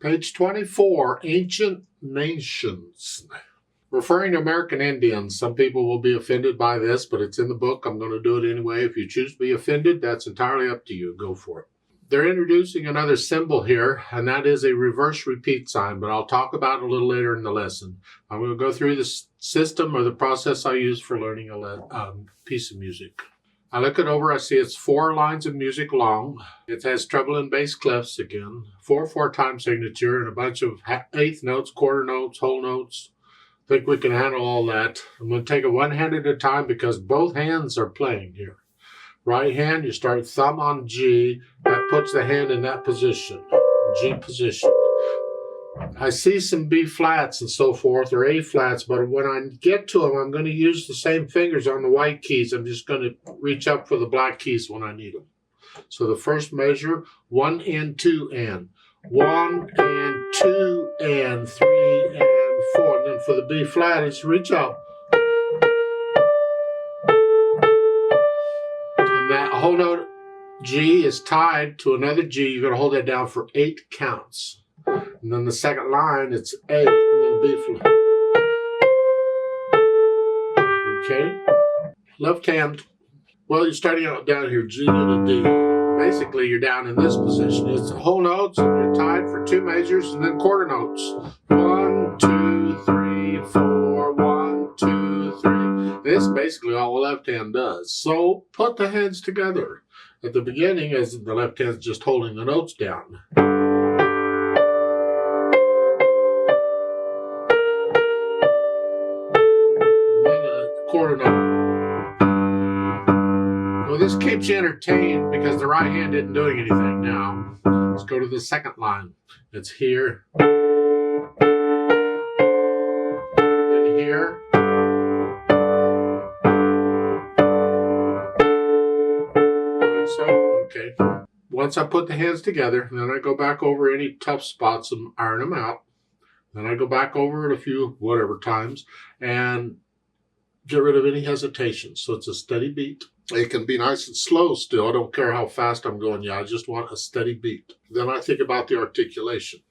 Page 24, Ancient Nations. Referring to American Indians, some people will be offended by this, but it's in the book. I'm going to do it anyway. If you choose to be offended, that's entirely up to you. Go for it. They're introducing another symbol here, and that is a reverse repeat sign, but I'll talk about it a little later in the lesson. I'm going to go through the system or the process I use for learning a piece of music. I look it over, I see it's 4 lines of music long. It has treble and bass clefs again, 4/4 signature, and a bunch of eighth notes, quarter notes, whole notes. I think we can handle all that. I'm going to take it one hand at a time because both hands are playing here. Right hand, you start thumb on G. That puts the hand in that position, G position. I see some B flats and so forth, or A flats, but when I get to them, I'm going to use the same fingers on the white keys. I'm just going to reach up for the black keys when I need them. So the first measure, 1 and 2 and. 1 and 2 and 3 and 4. And then for the B flat, it's reach up. And that whole note G is tied to another G. You're going to hold that down for 8 counts. And then the second line, it's A, and then B flat. Okay? Left hand, well, you're starting out down here, G and a D. Basically, you're down in this position. It's whole notes, and you're tied for 2 measures, and then quarter notes. 1, 2, 3, 4, 1, 2, 3. This is basically all the left hand does. So put the hands together. At the beginning, as the left hand's just holding the notes down. Quarter note. Well, this keeps you entertained because the right hand isn't doing anything now. Let's go to the second line. It's here. Then here. So, okay. Once I put the hands together, then I go back over any tough spots and iron them out. Then I go back over it a few whatever times and get rid of any hesitation. So it's a steady beat. It can be nice and slow still. I don't care how fast I'm going. Yeah, I just want a steady beat. Then I think about the articulation.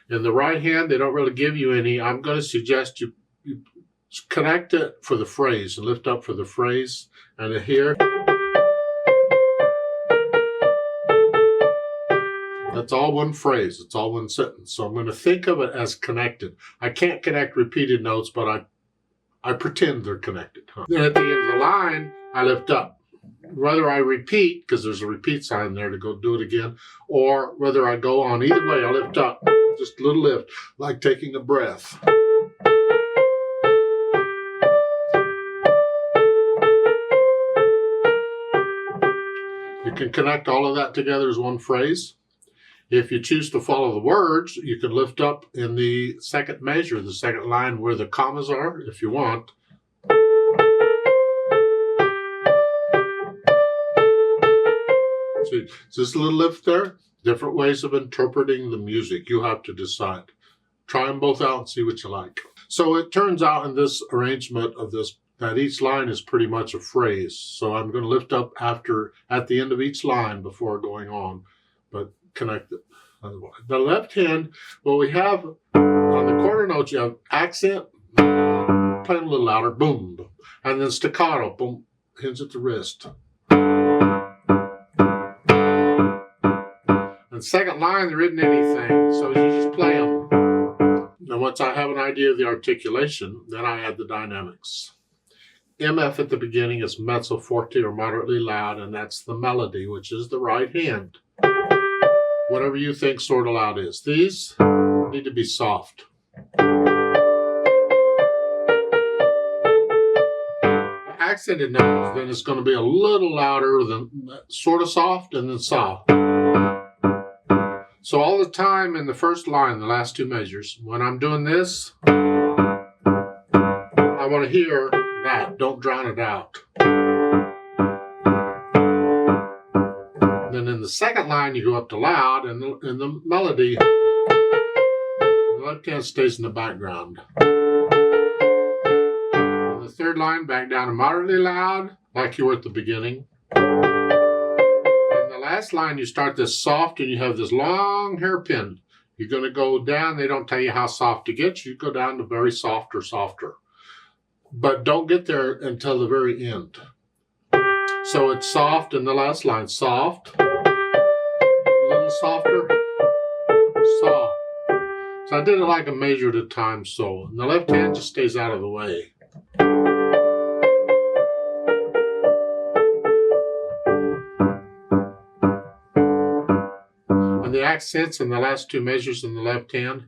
In the right hand, they don't really give you any. I'm going to suggest you connect it for the phrase and lift up for the phrase. And here, that's all one phrase. It's all one sentence. So I'm going to think of it as connected. I can't connect repeated notes, but I pretend they're connected. Then at the end of the line, I lift up. Whether I repeat, because there's a repeat sign there to go do it again, or whether I go on, either way, I lift up. Just a little lift, like taking a breath. You can connect all of that together as one phrase. If you choose to follow the words, you can lift up in the second measure, the second line where the commas are, if you want. See, just a little lift there. Different ways of interpreting the music. You have to decide. Try them both out and see what you like. So it turns out in this arrangement of this that each line is pretty much a phrase. So I'm going to lift up at the end of each line before going on. But connect it. The left hand, well, we have on the quarter notes, you have accent, playing a little louder, boom, boom, and then staccato, boom, hinge at the wrist. And second line, there isn't anything, so you just play them. Now, once I have an idea of the articulation, then I add the dynamics. MF at the beginning is mezzo forte or moderately loud, and that's the melody, which is the right hand. Whatever you think sort of loud is. These need to be soft. Accented notes, then it's going to be a little louder than sort of soft and then soft. So all the time in the first line, the last 2 measures, when I'm doing this, I want to hear that. Don't drown it out. Then in the second line, you go up to loud, and the melody, the left hand stays in the background. In the third line, back down to moderately loud, like you were at the beginning. In the last line, you start this soft, and you have this long hairpin. You're going to go down. They don't tell you how soft to get. You go down to very soft or softer. But don't get there until the very end. So it's soft in the last line. Soft, a little softer, soft. So I did it like a measure at a time, so. And the left hand just stays out of the way. And the accents in the last two measures in the left hand.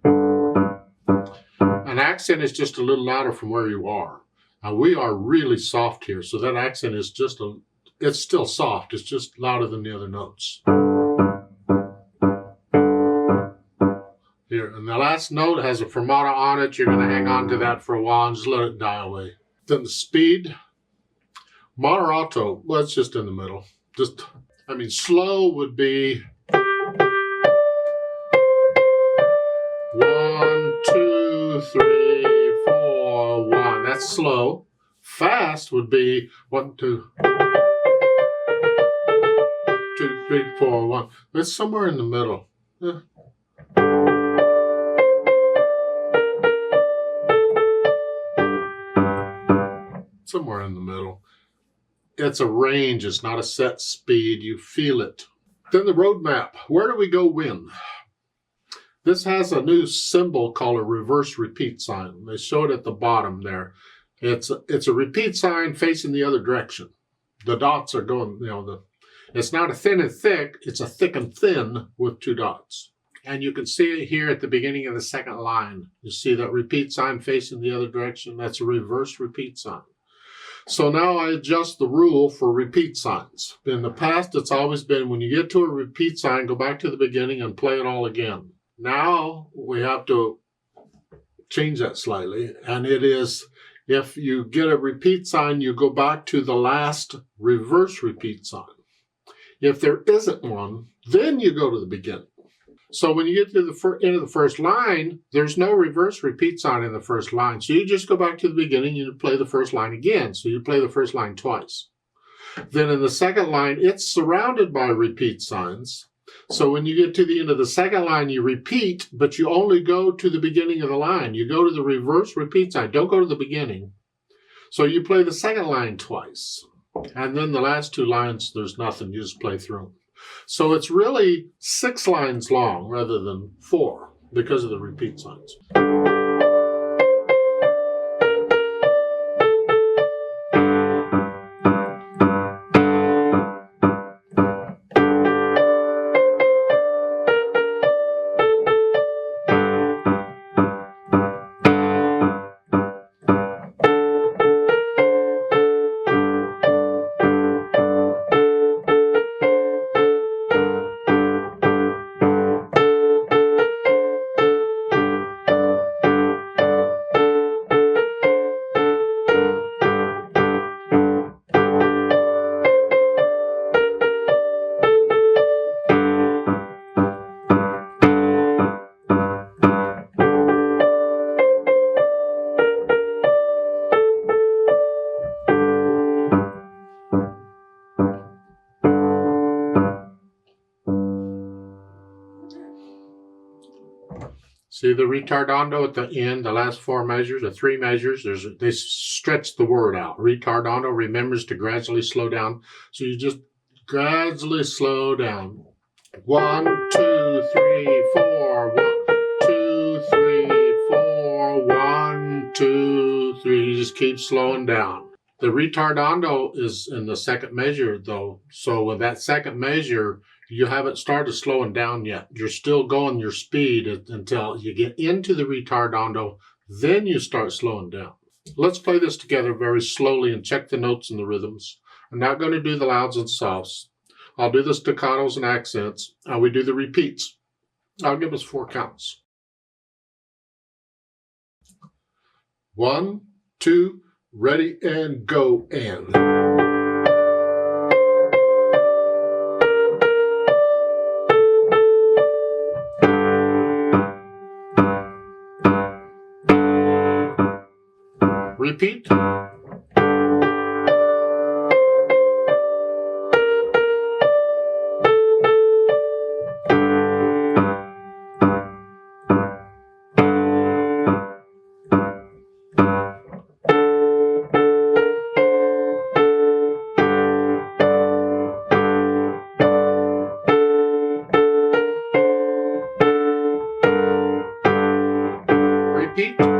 An accent is just a little louder from where you are. Now we are really soft here, so that accent is just it's still soft. It's just louder than the other notes. Here, and the last note has a fermata on it. You're going to hang on to that for a while and just let it die away. Then the speed, moderato, well, it's just in the middle. Slow would be 1, 2, 3, 4, 1. That's slow. Fast would be 1, 2, 3, 4, 1. It's somewhere in the middle. Somewhere in the middle. It's a range. It's not a set speed. You feel it. Then the roadmap. Where do we go when? This has a new symbol called a reverse repeat sign. They show it at the bottom there. It's a repeat sign facing the other direction. The dots are going, it's not a thin and thick. It's a thick and thin with two dots. And you can see it here at the beginning of the second line. You see that repeat sign facing the other direction? That's a reverse repeat sign. So now I adjust the rule for repeat signs. In the past, it's always been when you get to a repeat sign, go back to the beginning and play it all again. Now we have to change that slightly. And it is, if you get a repeat sign, you go back to the last reverse repeat sign. If there isn't one, then you go to the beginning. So when you get to the end of the first line, there's no reverse repeat sign in the first line. So you just go back to the beginning and you play the first line again. So you play the first line twice. Then in the second line, it's surrounded by repeat signs. So when you get to the end of the second line, you repeat, but you only go to the beginning of the line. You go to the reverse repeat sign. Don't go to the beginning. So you play the second line twice. And then the last two lines, there's nothing. You just play through them. So it's really 6 lines long rather than 4 because of the repeat signs. See the retardando at the end, the last 4 measures, the 3 measures, they stretch the word out. Retardando remembers to gradually slow down. So you just gradually slow down. 1, 2, 3, 4. 1, 2, 3, 4. 1, 2, 3. You just keep slowing down. The retardando is in the second measure, though. So with that second measure, you haven't started slowing down yet. You're still going your speed until you get into the retardando. Then you start slowing down. Let's play this together very slowly and check the notes and the rhythms. I'm not going to do the louds and softs. I'll do the staccatos and accents. And we do the repeats. I'll give us 4 counts. 1, 2, ready, and go, and. Repeat. repeat.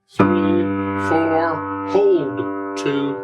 Three, four, hold, two,